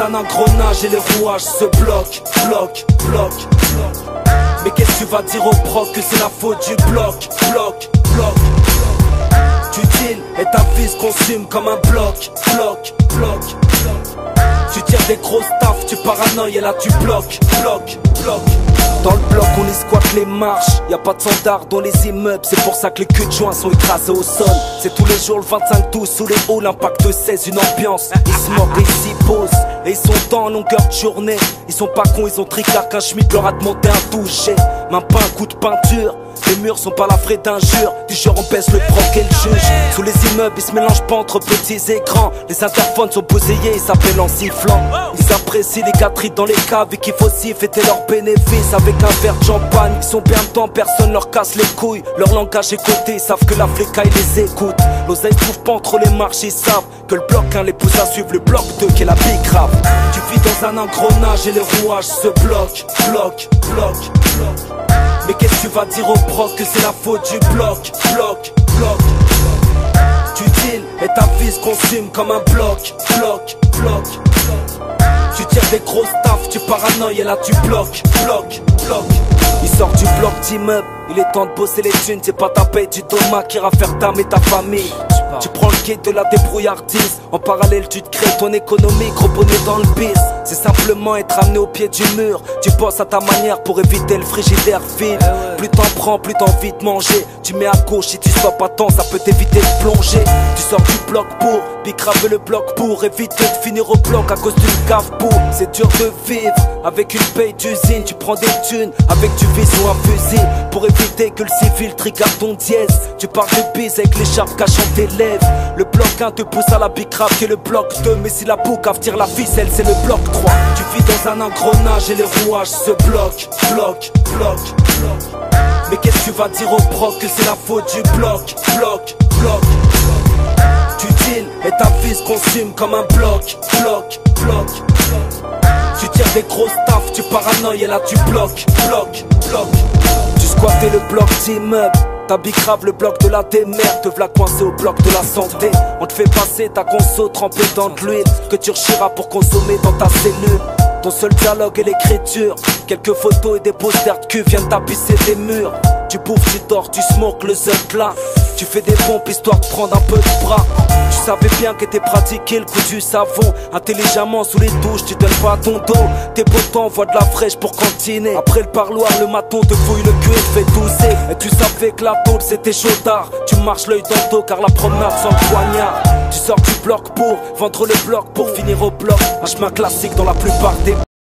dans un engrenage et les rouages se bloquent, bloquent. Mais qu'est-ce que tu vas dire au proc que c'est la faute du bloc. Tu deals et ta vie se consume comme un bloc. Tu tires des grosses taffes, tu paranoïes et là tu bloques. Dans le bloc on y squatte les marches, y a pas de standard dans les immeubles, c'est pour ça que les culs de joint sont écrasés au sol. C'est tous les jours le 25-12 sous les hauts, l'impact 16, une ambiance. Ils se moquent et ils s'y posent, et ils sont en longueur de journée. Ils sont pas cons, ils ont tricard qu'un schmitt leur a demandé un toucher. Même pas un coup de peinture, les murs sont pas la frais d'injures. Du genre on baisse le proc et le juge. Sous les immeubles ils se mélangent pas entre petits et grands. Les interphones sont bousillés, ils s'appellent en sifflant. Ils apprécient les catrites dans les caves et qu'il faut aussi fêter leurs bénéfices avec un verre de champagne. Ils sont bien dedans, personne leur casse les couilles. Leur langage est coté, ils savent que la flécaille les écoute. L'oseille trouve pas entre les marches, ils savent que le bloc 1 les pousse à suivre le bloc 2 qui est la big rap. Tu vis dans un engrenage et les rouages se bloquent. Mais qu'est-ce que tu vas dire au proc que c'est la faute du bloc. Tu deals et ta vie se consume comme un bloc. Tu tires des grosses taffes, tu paranoïes et là tu bloques. Il sort du bloc d'immeuble, il est temps de bosser les thunes. C'est pas ta paye du doma qui ira faire ta ta famille. Tu prends le quai de la débrouillardise. En parallèle tu te crées ton économie, gros bonnet dans le bis. C'est simplement être amené au pied du mur. Tu bosses à ta manière pour éviter le frigidaire vide. Plus t'en prends, plus t'as envie de manger. Tu mets à gauche, si tu stoppes pas tant, ça peut t'éviter de plonger. Tu sors du bloc pour bicraver le bloc pour éviter de finir au bloc à cause d'une cave pour. C'est dur de vivre avec une paye d'usine. Tu prends des thunes avec du vice ou un fusil pour éviter que le civil trigarde ton dièse. Tu pars de bise avec l'écharpe cachant tes lèvres. Le bloc 1 te pousse à la bicrave qui est le bloc 2. Mais si la boucave tire la ficelle, c'est le bloc 3. Tu vis dans un engrenage et les rouages se bloquent. Mais qu'est-ce que tu vas dire au proc que c'est la faute du bloc. Tu deals et ta vie se consume comme un bloc. Tu tires des grosses taffes, tu paranoïes et là tu bloques. Tu squattais le bloc d'immeuble, t'as bicrave le bloc de la démerde. Te v'là coincé au bloc de la santé. On te fait passer ta conso trempée dans de l'huile que tu rechiras pour consommer dans ta cellule. Ton seul dialogue est l'écriture. Quelques photos et des posters de cul viennent tapisser tes murs. Tu bouffes, tu dors, tu smokes le zeut là. Tu fais des pompes histoire de prendre un peu de bras. Tu savais bien qu'était pratiqué le coup du savon. Intelligemment sous les douches, tu donnes pas ton dos. Tes beaux temps voient de la fraîche pour cantiner. Après le parloir, le maton te fouille le cul et te fait tousser. Et tu savais que la tôle c'était chaud tard. Tu marches l'œil dans le dos car la promenade sans le poignard. Tu sors du bloc pour vendre le bloc pour finir au bloc. Un chemin classique dans la plupart des